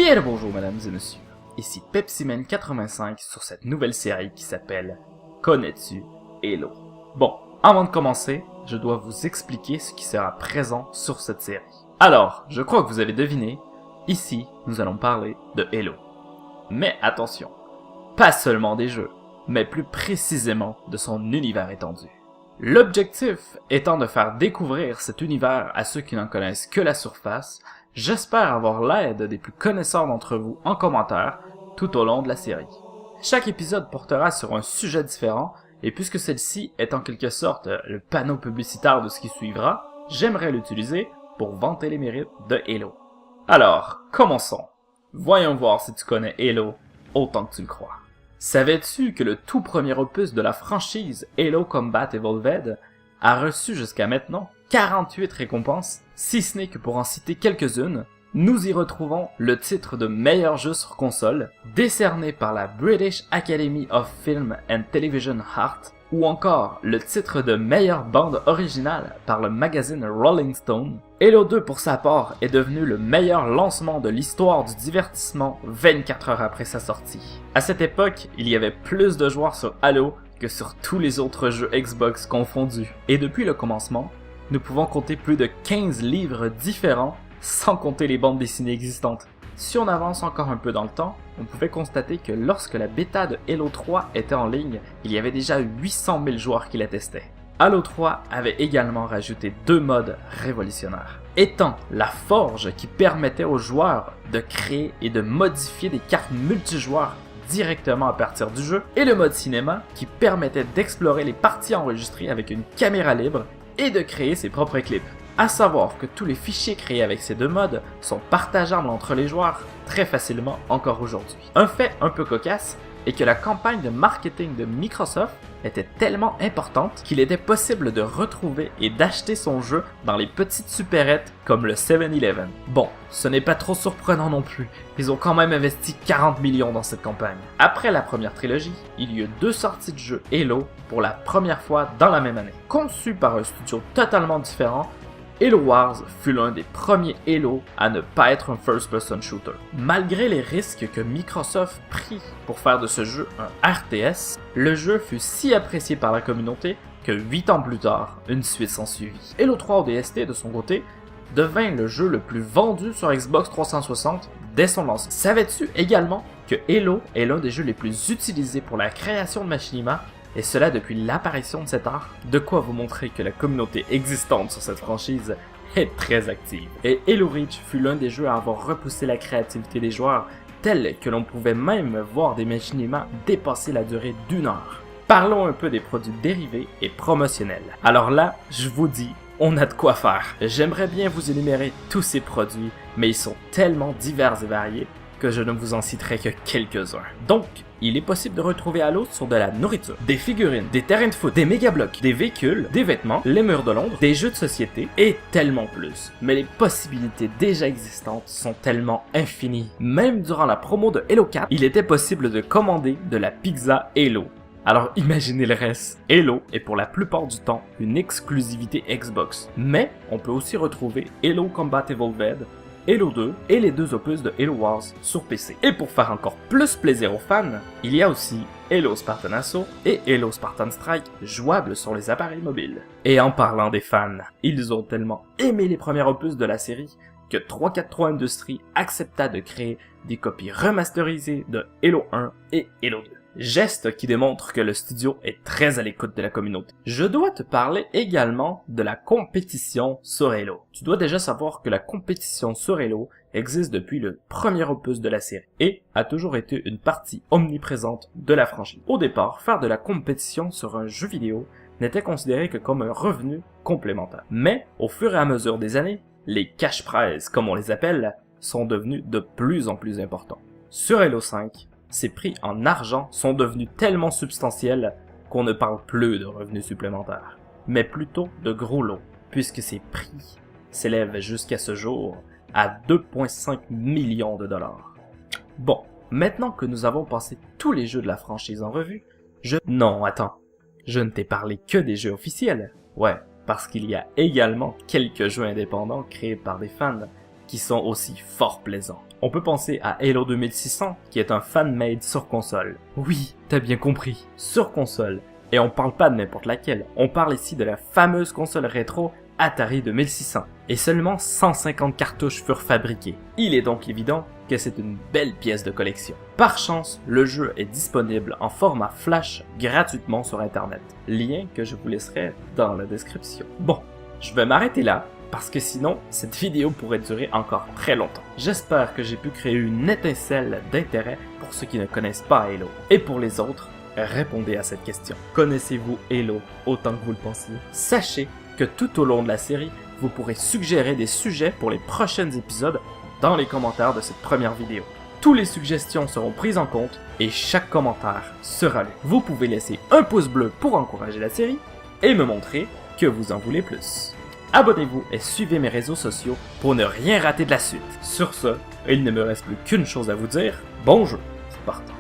Bien le bonjour mesdames et messieurs, ici PepsiMan85 sur cette nouvelle série qui s'appelle Connais-tu Halo? Bon, avant de commencer, je dois vous expliquer ce qui sera présent sur cette série. Alors, je crois que vous avez deviné, ici nous allons parler de Halo. Mais attention, pas seulement des jeux, mais plus précisément de son univers étendu. L'objectif étant de faire découvrir cet univers à ceux qui n'en connaissent que la surface. J'espère avoir l'aide des plus connaisseurs d'entre vous en commentaire tout au long de la série. Chaque épisode portera sur un sujet différent, et puisque celle-ci est en quelque sorte le panneau publicitaire de ce qui suivra, j'aimerais l'utiliser pour vanter les mérites de Halo. Alors, commençons. Voyons voir si tu connais Halo autant que tu le crois. Savais-tu que le tout premier opus de la franchise Halo Combat Evolved a reçu jusqu'à maintenant 48 récompenses, si ce n'est que pour en citer quelques-unes, nous y retrouvons le titre de meilleur jeu sur console, décerné par la British Academy of Film and Television Art, ou encore le titre de meilleure bande originale par le magazine Rolling Stone. Halo 2 pour sa part est devenu le meilleur lancement de l'histoire du divertissement 24 heures après sa sortie. À cette époque, il y avait plus de joueurs sur Halo que sur tous les autres jeux Xbox confondus. Et depuis le commencement, nous pouvons compter plus de 15 livres différents, sans compter les bandes dessinées existantes. Si on avance encore un peu dans le temps, on pouvait constater que lorsque la bêta de Halo 3 était en ligne, il y avait déjà 800 000 joueurs qui la testaient. Halo 3 avait également rajouté 2 modes révolutionnaires, étant la forge qui permettait aux joueurs de créer et de modifier des cartes multijoueurs directement à partir du jeu, et le mode cinéma qui permettait d'explorer les parties enregistrées avec une caméra libre et de créer ses propres clips. À savoir que tous les fichiers créés avec ces deux modes sont partageables entre les joueurs très facilement encore aujourd'hui. Un fait un peu cocasse est que la campagne de marketing de Microsoft était tellement importante qu'il était possible de retrouver et d'acheter son jeu dans les petites supérettes comme le 7-Eleven. Bon, ce n'est pas trop surprenant non plus, ils ont quand même investi 40 millions dans cette campagne. Après la première trilogie, il y eut 2 sorties de jeux Halo pour la première fois dans la même année. Conçus par un studio totalement différent, Halo Wars fut l'un des premiers Halo à ne pas être un first-person shooter. Malgré les risques que Microsoft prit pour faire de ce jeu un RTS, le jeu fut si apprécié par la communauté que 8 ans plus tard, une suite s'ensuivit. Halo 3 ODST, de son côté, devint le jeu le plus vendu sur Xbox 360 dès son lancement. Savais-tu également que Halo est l'un des jeux les plus utilisés pour la création de machinima, et cela depuis l'apparition de cet art? De quoi vous montrer que la communauté existante sur cette franchise est très active. Et Halo Reach fut l'un des jeux à avoir repoussé la créativité des joueurs, tel que l'on pouvait même voir des machinimas dépasser la durée d'1 heure. Parlons un peu des produits dérivés et promotionnels. Alors là, je vous dis, on a de quoi faire. J'aimerais bien vous énumérer tous ces produits, mais ils sont tellement divers et variés que je ne vous en citerai que quelques-uns. Donc, il est possible de retrouver Halo sur de la nourriture, des figurines, des terrains de foot, des méga-blocs, des véhicules, des vêtements, les murs de Londres, des jeux de société et tellement plus. Mais les possibilités déjà existantes sont tellement infinies. Même durant la promo de Halo 4, il était possible de commander de la pizza Halo. Alors imaginez le reste. Halo est pour la plupart du temps une exclusivité Xbox. Mais on peut aussi retrouver Halo Combat Evolved, Halo 2 et les 2 opus de Halo Wars sur PC. Et pour faire encore plus plaisir aux fans, il y a aussi Halo Spartan Assault et Halo Spartan Strike jouables sur les appareils mobiles. Et en parlant des fans, ils ont tellement aimé les premiers opus de la série que 343 Industries accepta de créer des copies remasterisées de Halo 1 et Halo 2. Geste qui démontre que le studio est très à l'écoute de la communauté. Je dois te parler également de la compétition sur Halo. Tu dois déjà savoir que la compétition sur Halo existe depuis le premier opus de la série et a toujours été une partie omniprésente de la franchise. Au départ, faire de la compétition sur un jeu vidéo n'était considéré que comme un revenu complémentaire. Mais, au fur et à mesure des années, les cash prizes, comme on les appelle, sont devenus de plus en plus importants. Sur Halo 5, ces prix en argent sont devenus tellement substantiels qu'on ne parle plus de revenus supplémentaires, mais plutôt de gros lots, puisque ces prix s'élèvent jusqu'à ce jour à 2,5 millions de dollars. Bon, maintenant que nous avons passé tous les jeux de la franchise en revue, Non, attends, je ne t'ai parlé que des jeux officiels. Ouais, parce qu'il y a également quelques jeux indépendants créés par des fans qui sont aussi fort plaisants. On peut penser à Halo 2600, qui est un fan-made sur console. Oui, t'as bien compris, sur console. Et on parle pas de n'importe laquelle, on parle ici de la fameuse console rétro Atari 2600. Et seulement 150 cartouches furent fabriquées. Il est donc évident que c'est une belle pièce de collection. Par chance, le jeu est disponible en format flash gratuitement sur internet. Lien que je vous laisserai dans la description. Bon, je vais m'arrêter là, parce que sinon, cette vidéo pourrait durer encore très longtemps. J'espère que j'ai pu créer une étincelle d'intérêt pour ceux qui ne connaissent pas Halo. Et pour les autres, répondez à cette question. Connaissez-vous Halo autant que vous le pensiez? Sachez que tout au long de la série, vous pourrez suggérer des sujets pour les prochains épisodes dans les commentaires de cette première vidéo. Toutes les suggestions seront prises en compte et chaque commentaire sera lu. Vous pouvez laisser un pouce bleu pour encourager la série et me montrer que vous en voulez plus. Abonnez-vous et suivez mes réseaux sociaux pour ne rien rater de la suite. Sur ce, il ne me reste plus qu'une chose à vous dire. Bon jeu, c'est parti.